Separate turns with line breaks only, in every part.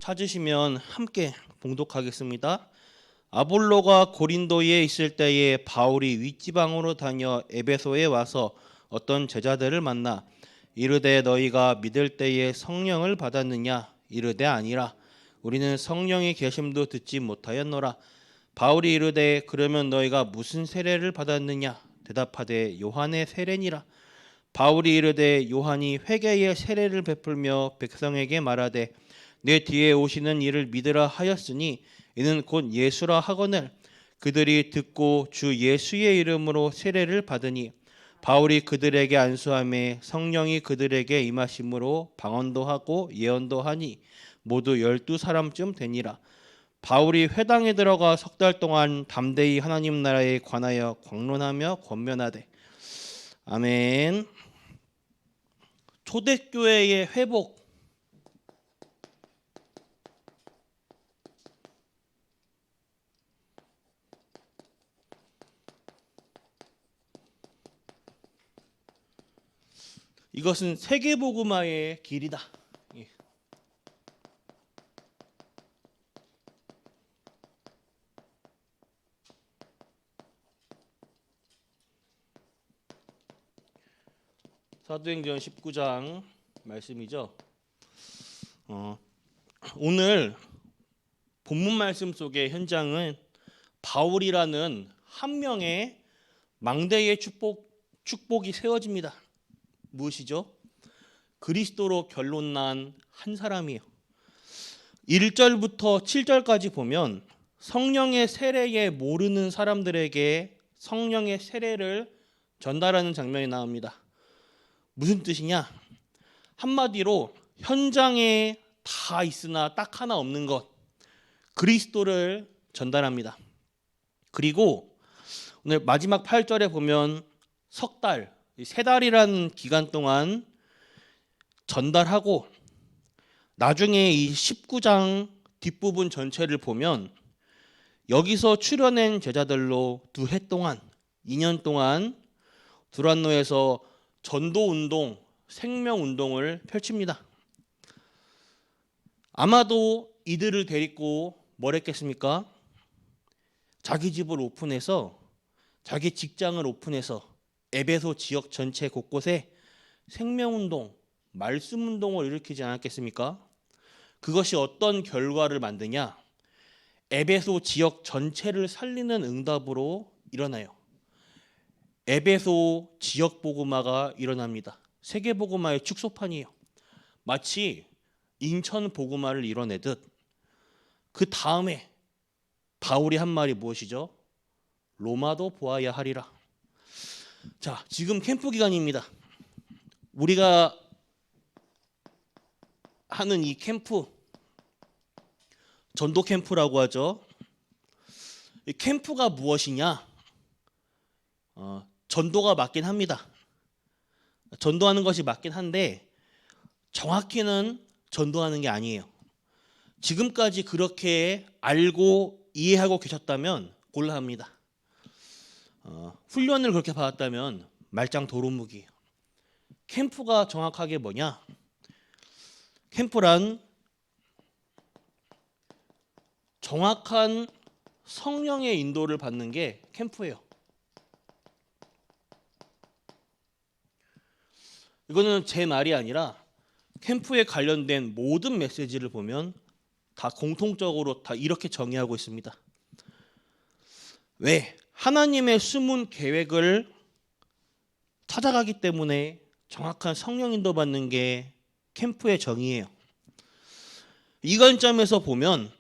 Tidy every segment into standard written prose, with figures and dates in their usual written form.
찾으시면 함께 봉독하겠습니다. 아볼로가 고린도에 있을 때에 바울이 윗지방으로 다녀 에베소에 와서 어떤 제자들을 만나 이르되 너희가 믿을 때에 성령을 받았느냐? 이르되 아니라 우리는 성령의 계심도 듣지 못하였노라. 바울이 이르되 그러면 너희가 무슨 세례를 받았느냐? 대답하되 요한의 세례니라. 바울이 이르되 요한이 회개의 세례를 베풀며 백성에게 말하되 내 뒤에 오시는 이를 믿으라 하였으니 이는 곧 예수라 하거늘 그들이 듣고 주 예수의 이름으로 세례를 받으니 바울이 그들에게 안수하매 성령이 그들에게 임하심으로 방언도 하고 예언도 하니 모두 12사람쯤 되니라. 바울이 회당에 들어가 석 달 동안 담대히 하나님 나라에 관하여 광론하며 권면하되 아멘. 초대교회의 회복. 이것은 세계복음화의 길이다. 예. 사도행전 19장 말씀이죠. 오늘 본문 말씀 속의 현장은 바울이라는 한 명의 망대의 축복이 세워집니다. 무엇이죠? 그리스도로 결론난 한 사람이에요. 1절부터 7절까지 보면 성령의 세례에 모르는 사람들에게 성령의 세례를 전달하는 장면이 나옵니다. 무슨 뜻이냐? 한마디로 현장에 다 있으나 딱 하나 없는 것, 그리스도를 전달합니다. 그리고 오늘 마지막 8절에 보면 석 달, 세 달이라는 기간 동안 전달하고 나중에 이 19장 뒷부분 전체를 보면 여기서 출현한 제자들로 2해 동안 2년 동안 두란노에서 전도운동, 생명운동을 펼칩니다. 아마도 이들을 데리고 뭘 했겠습니까? 자기 집을 오픈해서 자기 직장을 오픈해서 에베소 지역 전체 곳곳에 생명운동, 말씀운동을 일으키지 않았겠습니까? 그것이 어떤 결과를 만드냐? 에베소 지역 전체를 살리는 응답으로 일어나요. 에베소 지역 복음화가 일어납니다. 세계 복음화의 축소판이에요. 마치 인천 복음화를 이뤄내듯 그 다음에 바울이 한 말이 무엇이죠? 로마도 보아야 하리라. 자, 지금 캠프 기간입니다. 우리가 하는 이 캠프, 전도 캠프라고 하죠. 이 캠프가 무엇이냐? 전도가 맞긴 합니다. 전도하는 것이 맞긴 한데 정확히는 전도하는 게 아니에요. 지금까지 그렇게 알고 이해하고 계셨다면 곤란합니다. 훈련을 그렇게 받았다면 말짱 도루묵이에요. 캠프가 정확하게 뭐냐? 캠프란 정확한 성령의 인도를 받는 게 캠프예요. 이거는 제 말이 아니라 캠프에 관련된 모든 메시지를 보면 다 공통적으로 다 이렇게 정의하고 있습니다. 왜? 하나님의 숨은 계획을 찾아가기 때문에 정확한 성령 인도 받는 게 캠프의 정의예요. 이 관점에서 보면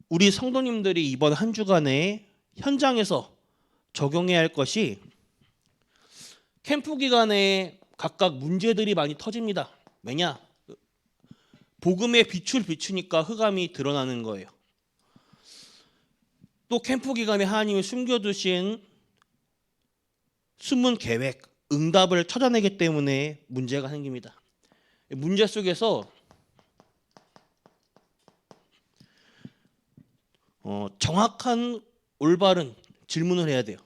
우리 성도님들이 이번 한 주간에 현장에서 적용해야 할 것이 캠프 기간에 각각 문제들이 많이 터집니다. 왜냐? 복음의 빛을 비추니까 흑암이 드러나는 거예요. 또 캠프 기간에 하나님이 숨겨두신 숨은 계획, 응답을 찾아내기 때문에 문제가 생깁니다. 문제 속에서 정확한 올바른 질문을 해야 돼요.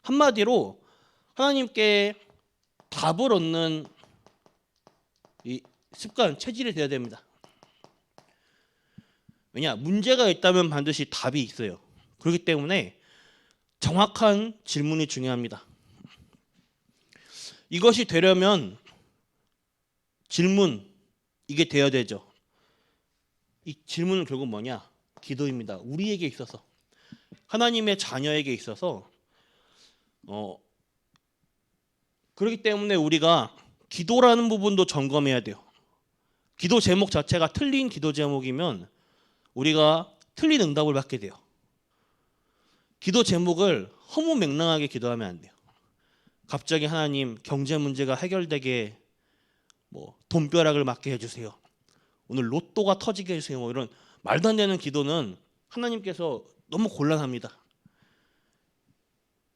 한마디로 하나님께 답을 얻는 이 습관, 체질이 되어야 됩니다. 왜냐? 문제가 있다면 반드시 답이 있어요. 그렇기 때문에 정확한 질문이 중요합니다. 이것이 되려면 질문, 이게 되어야 되죠. 이 질문은 결국 뭐냐? 기도입니다. 우리에게 있어서, 하나님의 자녀에게 있어서 그렇기 때문에 우리가 기도라는 부분도 점검해야 돼요. 기도 제목 자체가 틀린 기도 제목이면 우리가 틀린 응답을 받게 돼요. 기도 제목을 허무맹랑하게 기도하면 안 돼요. 갑자기 하나님 경제 문제가 해결되게 돈벼락을 맞게 해주세요. 오늘 로또가 터지게 해주세요. 이런 말도 안 되는 기도는 하나님께서 너무 곤란합니다.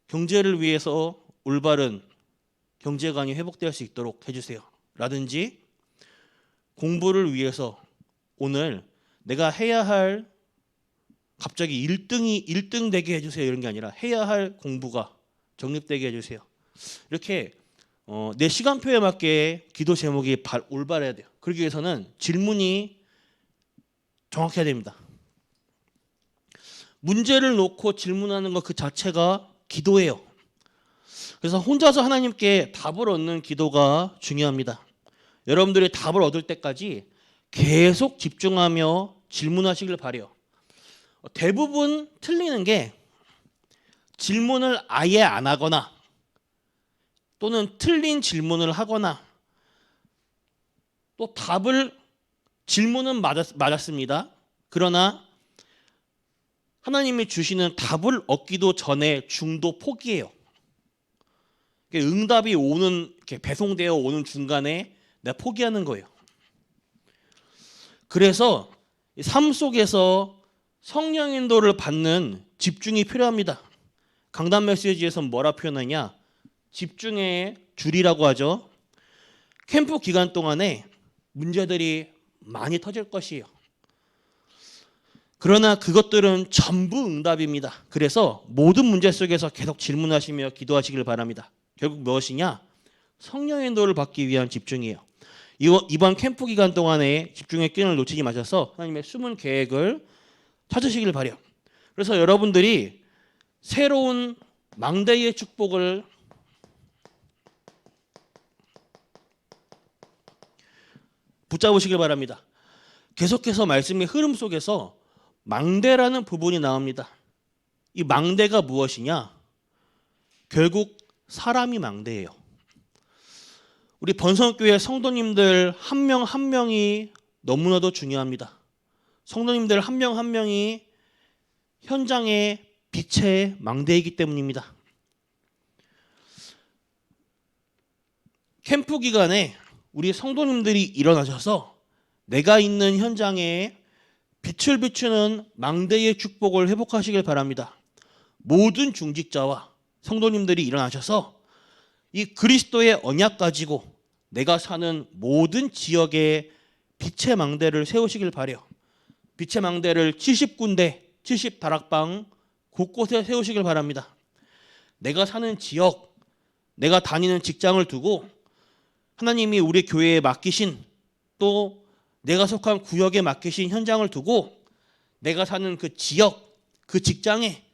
경제를 위해서 올바른 경제관이 회복될 수 있도록 해주세요. 라든지 공부를 위해서 오늘 내가 해야 할 갑자기 1등 되게 해주세요. 이런 게 아니라 해야 할 공부가 정립되게 해주세요. 이렇게 내 시간표에 맞게 기도 제목이 올바라야 돼요. 그러기 위해서는 질문이 정확해야 됩니다. 문제를 놓고 질문하는 것 그 자체가 기도예요. 그래서 혼자서 하나님께 답을 얻는 기도가 중요합니다. 여러분들이 답을 얻을 때까지 계속 집중하며 질문하시길 바라요. 대부분 틀리는 게 질문을 아예 안 하거나 또는 틀린 질문을 하거나 또 질문은 맞았습니다. 그러나 하나님이 주시는 답을 얻기도 전에 중도 포기해요. 응답이 이렇게 배송되어 오는 중간에 내가 포기하는 거예요. 그래서 삶 속에서 성령 인도를 받는 집중이 필요합니다. 강단 메시지에서 뭐라 표현하냐? 집중의 줄이라고 하죠. 캠프 기간 동안에 문제들이 많이 터질 것이에요. 그러나 그것들은 전부 응답입니다. 그래서 모든 문제 속에서 계속 질문하시며 기도하시길 바랍니다. 결국 무엇이냐? 성령의 인도를 받기 위한 집중이에요. 이번 캠프 기간 동안에 집중의 끈을 놓치지 마셔서 하나님의 숨은 계획을 찾으시길 바라요. 그래서 여러분들이 새로운 망대의 축복을 붙잡으시길 바랍니다. 계속해서 말씀의 흐름 속에서 망대라는 부분이 나옵니다. 이 망대가 무엇이냐? 결국 사람이 망대예요. 우리 번성교회 성도님들 한 명 한 명이 너무나도 중요합니다. 성도님들 한 명 한 명이 현장의 빛의 망대이기 때문입니다. 캠프 기간에 우리 성도님들이 일어나셔서 내가 있는 현장에 빛을 비추는 망대의 축복을 회복하시길 바랍니다. 모든 중직자와 성도님들이 일어나셔서 이 그리스도의 언약 가지고 내가 사는 모든 지역에 빛의 망대를 세우시길 바라요. 빛의 망대를 70군데, 70다락방 곳곳에 세우시길 바랍니다. 내가 사는 지역, 내가 다니는 직장을 두고 하나님이 우리 교회에 맡기신 또 내가 속한 구역에 맡기신 현장을 두고 내가 사는 그 지역, 그 직장에,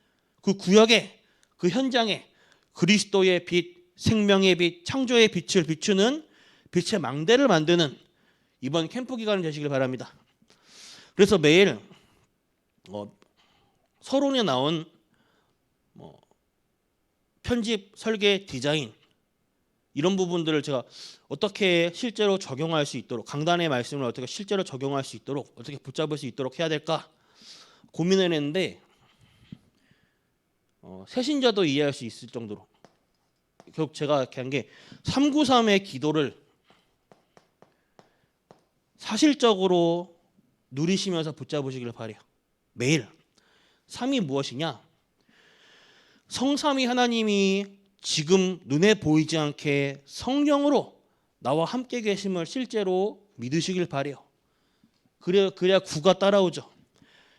그 구역에, 그 현장에 그리스도의 빛, 생명의 빛, 창조의 빛을 비추는 빛의 망대를 만드는 이번 캠프 기간이 되시길 바랍니다. 그래서 매일 서론에 나온 편집, 설계, 디자인 이런 부분들을 제가 어떻게 실제로 적용할 수 있도록 강단의 말씀을 어떻게 실제로 적용할 수 있도록 어떻게 붙잡을 수 있도록 해야 될까 고민을 했는데 새신자도 이해할 수 있을 정도로 결국 제가 이렇게 한 게 393의 기도를 사실적으로 누리시면서 붙잡으시길 바라요. 매일 3이 무엇이냐? 성삼위 하나님이 지금 눈에 보이지 않게 성령으로 나와 함께 계심을 실제로 믿으시길 바라요. 그래야 9가 따라오죠.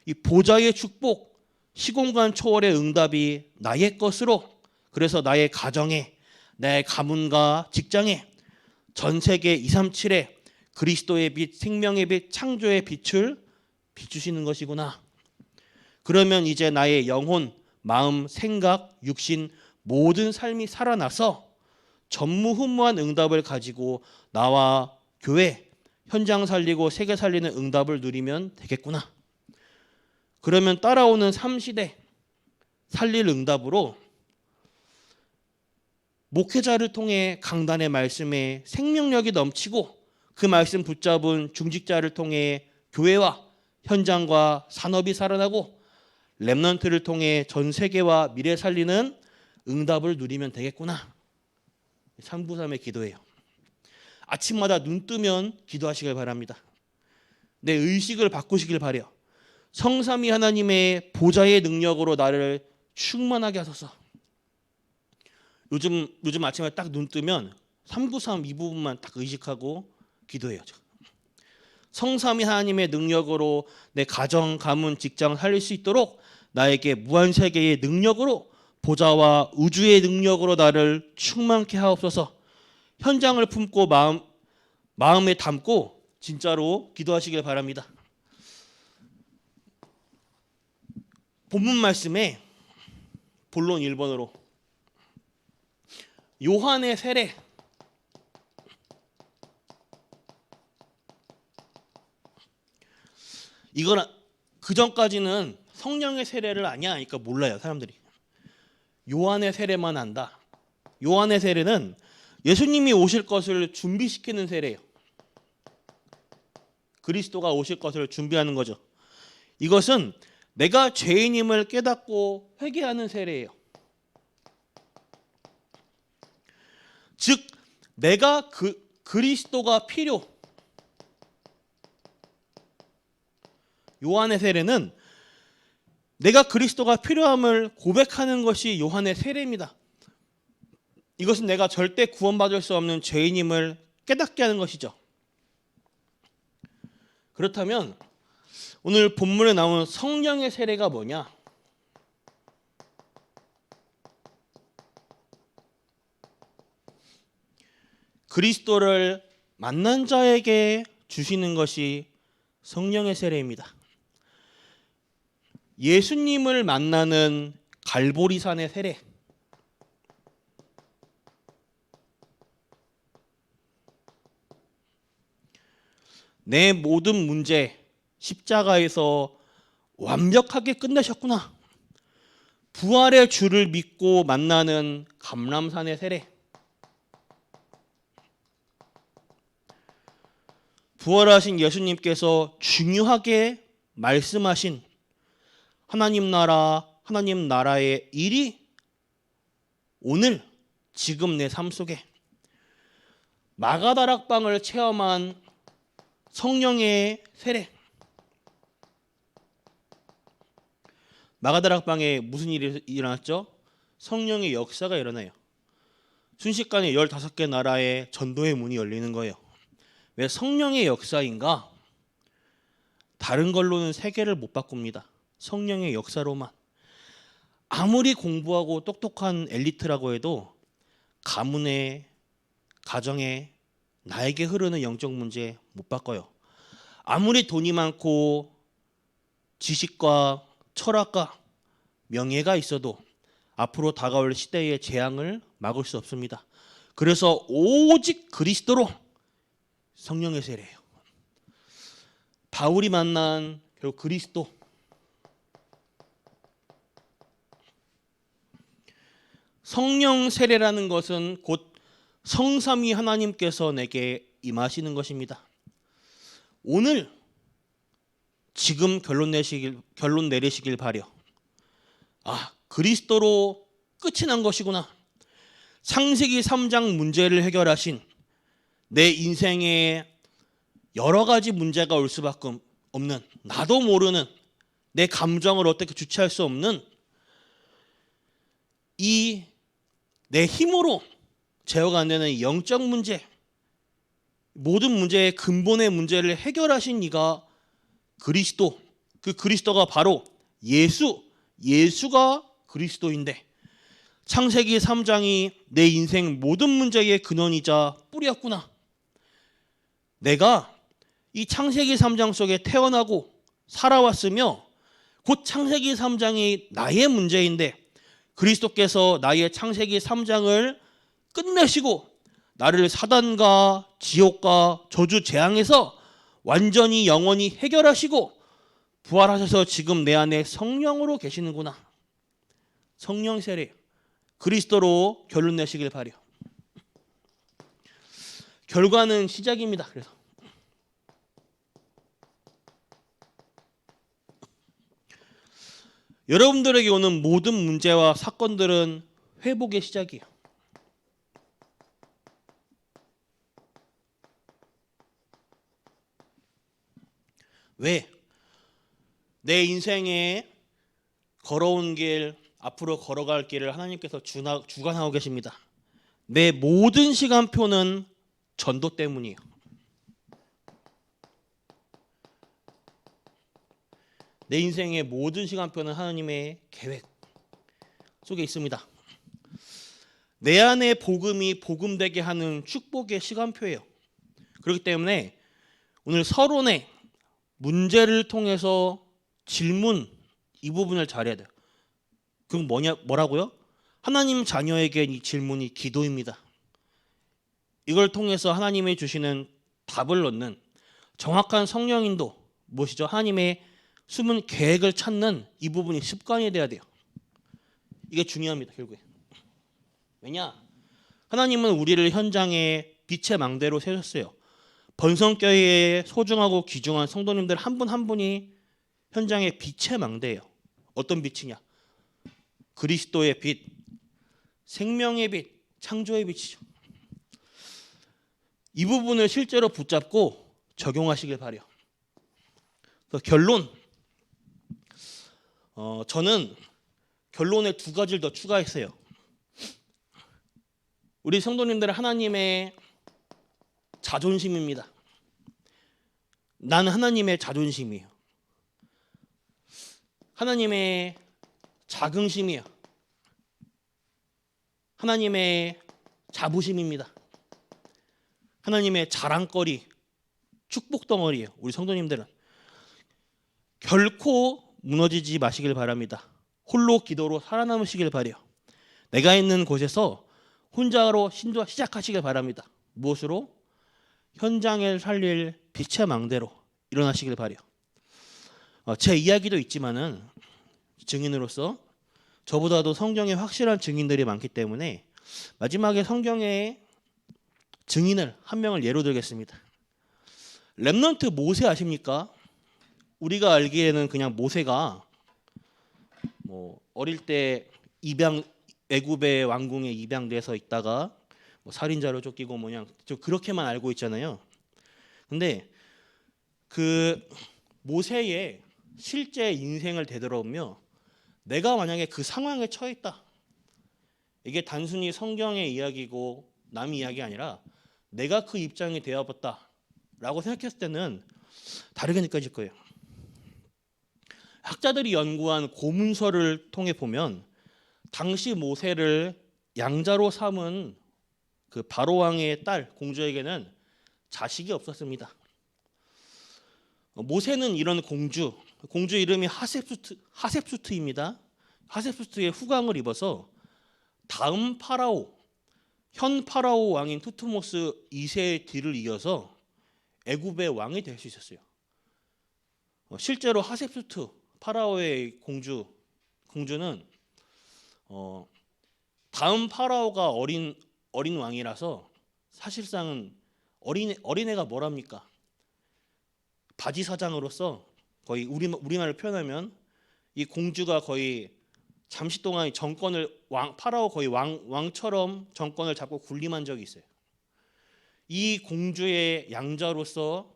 이 보좌의 축복, 시공간 초월의 응답이 나의 것으로 그래서 나의 가정에, 내 가문과 직장에 전 세계 237에 그리스도의 빛, 생명의 빛, 창조의 빛을 비추시는 것이구나. 그러면 이제 나의 영혼, 마음, 생각, 육신 모든 삶이 살아나서 전무후무한 응답을 가지고 나와 교회, 현장 살리고 세계 살리는 응답을 누리면 되겠구나. 그러면 따라오는 3시대 살릴 응답으로 목회자를 통해 강단의 말씀에 생명력이 넘치고 그 말씀 붙잡은 중직자를 통해 교회와 현장과 산업이 살아나고 렘넌트를 통해 전 세계와 미래 살리는 응답을 누리면 되겠구나. 393의 기도예요. 아침마다 눈 뜨면 기도하시길 바랍니다. 내 의식을 바꾸시길 바래요. 성삼위 하나님의 보좌의 능력으로 나를 충만하게 하소서. 요즘 아침에 딱 눈 뜨면 393 이 부분만 딱 의식하고 기도해요. 성삼위 하나님의 능력으로 내 가정, 가문, 직장 살릴 수 있도록 나에게 무한세계의 능력으로 보좌와 우주의 능력으로 나를 충만케 하옵소서. 현장을 품고 마음에 담고 진짜로 기도하시길 바랍니다. 본문 말씀에 본론 1번으로 요한의 세례, 이건 그 전까지는 성령의 세례를 아냐 하니까 몰라요 사람들이. 요한의 세례만 안다. 요한의 세례는 예수님이 오실 것을 준비시키는 세례예요. 그리스도가 오실 것을 준비하는 거죠. 이것은 내가 죄인임을 깨닫고 회개하는 세례예요. 즉 내가 그리스도가 필요. 요한의 세례는 내가 그리스도가 필요함을 고백하는 것이 요한의 세례입니다. 이것은 내가 절대 구원받을 수 없는 죄인임을 깨닫게 하는 것이죠. 그렇다면 오늘 본문에 나오는 성령의 세례가 뭐냐? 그리스도를 만난 자에게 주시는 것이 성령의 세례입니다. 예수님을 만나는 갈보리산의 세례. 내 모든 문제 십자가에서 완벽하게 끝내셨구나. 부활의 주를 믿고 만나는 감람산의 세례. 부활하신 예수님께서 중요하게 말씀하신 하나님 나라의 일이 오늘 지금 내 삶 속에 마가다락방을 체험한 성령의 세례. 마가다락방에 무슨 일이 일어났죠? 성령의 역사가 일어나요. 순식간에 15개 나라에 전도의 문이 열리는 거예요. 왜 성령의 역사인가? 다른 걸로는 세계를 못 바꿉니다. 성령의 역사로만. 아무리 공부하고 똑똑한 엘리트라고 해도 가문에, 가정에, 나에게 흐르는 영적 문제 못 바꿔요. 아무리 돈이 많고 지식과 철학과 명예가 있어도 앞으로 다가올 시대의 재앙을 막을 수 없습니다. 그래서 오직 그리스도로 성령의 세례예요. 바울이 만난 결국 그리스도. 성령 세례라는 것은 곧 성삼위 하나님께서 내게 임하시는 것입니다. 오늘 지금 결론 내리시길 바려. 그리스도로 끝이 난 것이구나. 창세기 3장 문제를 해결하신 내 인생에 여러 가지 문제가 올 수밖에 없는, 나도 모르는 내 감정을 어떻게 주체할 수 없는 이 내 힘으로 제어가 안 되는 영적 문제, 모든 문제의 근본의 문제를 해결하신 이가 그리스도, 그 그리스도가 바로 예수가 그리스도인데, 창세기 3장이 내 인생 모든 문제의 근원이자 뿌리였구나. 내가 이 창세기 3장 속에 태어나고 살아왔으며 곧 창세기 3장이 나의 문제인데 그리스도께서 나의 창세기 3장을 끝내시고 나를 사단과 지옥과 저주 재앙에서 완전히 영원히 해결하시고 부활하셔서 지금 내 안에 성령으로 계시는구나. 성령 세례 그리스도로 결론 내시길 바래요. 결과는 시작입니다. 그래서 여러분들에게 오는 모든 문제와 사건들은 회복의 시작이에요. 왜? 내 인생에 걸어온 길, 앞으로 걸어갈 길을 하나님께서 주관하고 계십니다. 내 모든 시간표는 전도 때문이에요. 내 인생의 모든 시간표는 하나님의 계획 속에 있습니다. 내 안에 복음이 복음되게 하는 축복의 시간표예요. 그렇기 때문에 오늘 서론에 문제를 통해서 질문 이 부분을 잘해야 돼요. 그럼 뭐라고요? 하나님 자녀에게 이 질문이 기도입니다. 이걸 통해서 하나님이 주시는 답을 얻는 정확한 성령 인도 무엇이죠? 하나님의 숨은 계획을 찾는 이 부분이 습관이 돼야 돼요. 이게 중요합니다. 결국에. 왜냐? 하나님은 우리를 현장에 빛의 망대로 세우셨어요. 번성교회에 소중하고 귀중한 성도님들 한 분 한 분이 현장의 빛의 망대예요. 어떤 빛이냐? 그리스도의 빛, 생명의 빛, 창조의 빛이죠. 이 부분을 실제로 붙잡고 적용하시길 바라요. 결론. 저는 결론에 두 가지를 더 추가했어요. 우리 성도님들은 하나님의 자존심입니다. 나는 하나님의 자존심이에요. 하나님의 자긍심이에요. 하나님의 자부심입니다. 하나님의 자랑거리, 축복 덩어리예요. 우리 성도님들은 결코 무너지지 마시길 바랍니다. 홀로 기도로 살아남으시길 바라요. 내가 있는 곳에서 혼자로 신도 시작하시길 바랍니다. 무엇으로? 현장을 살릴 빛의 망대로 일어나시길 바라요. 제 이야기도 있지만은 증인으로서 저보다도 성경에 확실한 증인들이 많기 때문에 마지막에 성경의 증인을 한 명을 예로 들겠습니다. 렘넌트 모세 아십니까? 우리가 알기에는 그냥 모세가 어릴 때 애굽의 왕궁에 입양돼서 있다가 살인자로 쫓기고 좀 그렇게만 알고 있잖아요. 근데 그 모세의 실제 인생을 되돌아보며 내가 만약에 그 상황에 처했다. 이게 단순히 성경의 이야기고 남의 이야기 아니라 내가 그 입장이 되어봤다라고 생각했을 때는 다르게 느껴질 거예요. 학자들이 연구한 고문서를 통해 보면 당시 모세를 양자로 삼은 그 바로 왕의 딸 공주에게는 자식이 없었습니다. 모세는 이런 공주 이름이 하셉수트입니다. 하셉수트의 후광을 입어서 다음 파라오, 현 파라오 왕인 투트모스 2세의 뒤를 이어서 애굽의 왕이 될 수 있었어요. 실제로 하셉수트 파라오의 공주는 다음 파라오가 어린 왕이라서 사실상은 어린애가 뭐랍니까? 바지 사장으로서 거의 우리말로 표현하면 이 공주가 거의 잠시 동안 정권을 파라오 거의 왕처럼 정권을 잡고 군림한 적이 있어요. 이 공주의 양자로서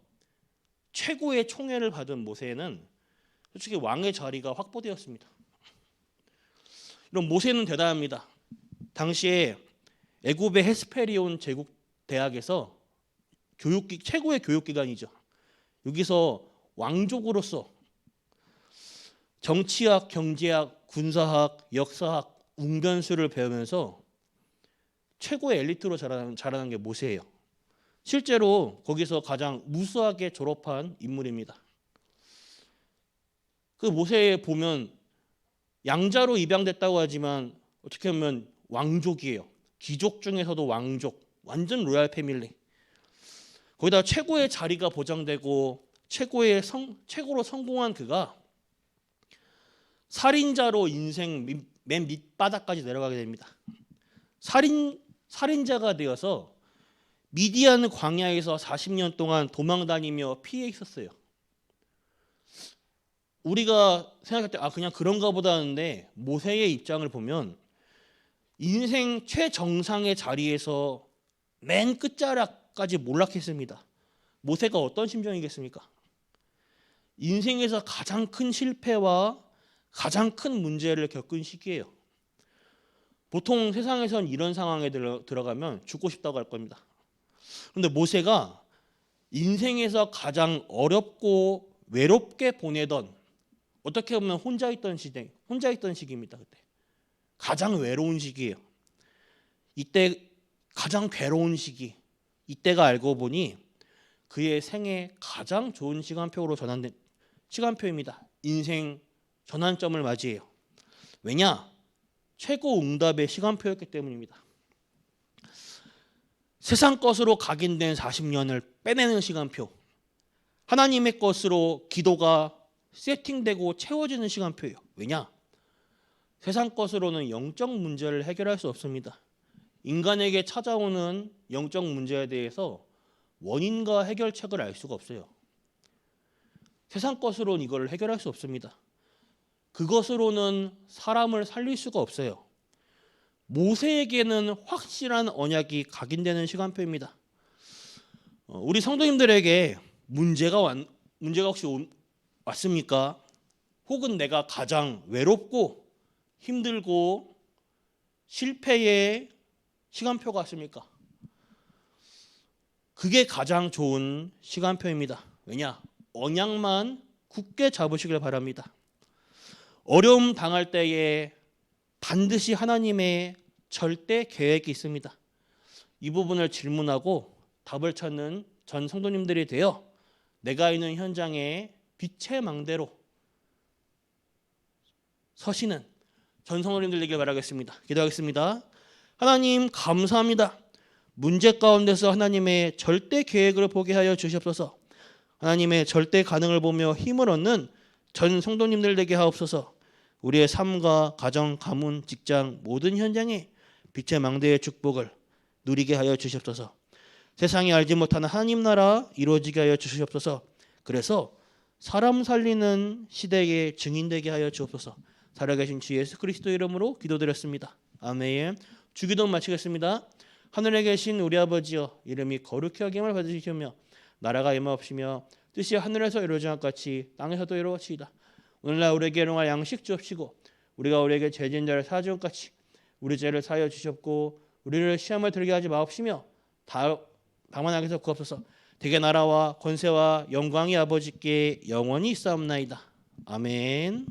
최고의 총애를 받은 모세는 솔직히 왕의 자리가 확보되었습니다. 이런 모세는 대단합니다. 당시에 애굽의 헤스페리온 제국 대학에서 최고의 교육기관이죠. 여기서 왕족으로서 정치학, 경제학, 군사학, 역사학, 웅변수를 배우면서 최고의 엘리트로 자라난 게 모세예요. 실제로 거기서 가장 무수하게 졸업한 인물입니다. 그 모세에 보면 양자로 입양됐다고 하지만 어떻게 보면 왕족이에요. 귀족 중에서도 왕족, 완전 로얄 패밀리. 거기다 최고의 자리가 보장되고 최고로 성공한 그가 살인자로 인생 맨 밑바닥까지 내려가게 됩니다. 살인자가 되어서 미디안 광야에서 40년 동안 도망다니며 피해 있었어요. 우리가 생각할 때 그냥 그런가 보다 하는데 모세의 입장을 보면 인생 최정상의 자리에서 맨 끝자락까지 몰락했습니다. 모세가 어떤 심정이겠습니까? 인생에서 가장 큰 실패와 가장 큰 문제를 겪은 시기예요. 보통 세상에선 이런 상황에 들어가면 죽고 싶다고 할 겁니다. 그런데 모세가 인생에서 가장 어렵고 외롭게 보내던, 어떻게 보면 혼자 있던 시기입니다. 그때 가장 외로운 시기예요. 이때 가장 괴로운 시기, 이때가 알고 보니 그의 생애 가장 좋은 시간표로 전환된 시간표입니다. 인생 전환점을 맞이해요. 왜냐? 최고 응답의 시간표였기 때문입니다. 세상 것으로 각인된 40년을 빼내는 시간표, 하나님의 것으로 기도가 세팅되고 채워지는 시간표예요. 왜냐? 세상 것으로는 영적 문제를 해결할 수 없습니다. 인간에게 찾아오는 영적 문제에 대해서 원인과 해결책을 알 수가 없어요. 세상 것으로는 이걸 해결할 수 없습니다. 그것으로는 사람을 살릴 수가 없어요. 모세에게는 확실한 언약이 각인되는 시간표입니다. 우리 성도님들에게 문제가 혹시 왔습니까? 혹은 내가 가장 외롭고 힘들고 실패의 시간표가 왔습니까? 그게 가장 좋은 시간표입니다. 왜냐? 언약만 굳게 잡으시길 바랍니다. 어려움 당할 때에 반드시 하나님의 절대 계획이 있습니다. 이 부분을 질문하고 답을 찾는 전 성도님들이 되어 내가 있는 현장에 빛의 망대로 서시는 전 성도님들 되길 바라겠습니다. 기도하겠습니다. 하나님 감사합니다. 문제 가운데서 하나님의 절대 계획을 보게 하여 주시옵소서. 하나님의 절대 가능을 보며 힘을 얻는 전 성도님들 되게 하옵소서. 우리의 삶과 가정, 가문, 직장 모든 현장에 빛의 망대의 축복을 누리게 하여 주시옵소서. 세상이 알지 못하는 하나님 나라 이루어지게 하여 주시옵소서. 그래서 사람 살리는 시대의 증인되게 하여 주옵소서. 살아계신 주 예수 그리스도 이름으로 기도드렸습니다. 아멘. 주기도 마치겠습니다. 하늘에 계신 우리 아버지여, 이름이 거룩히 여김을 받으시며 나라가 임하옵시며 뜻이 하늘에서 이루어진 것 같이 땅에서도 이루어지이다. 오늘날 우리에게 일용할 양식 주옵시고 우리가 우리에게 죄진 자를 사하지 것 같이 우리 죄를 사하여 주시옵고 우리를 시험을 들게 하지 마옵시며 다만 악에서 구하옵소서. 대개 나라와 권세와 영광이 아버지께 영원히 있사옵나이다. 아멘.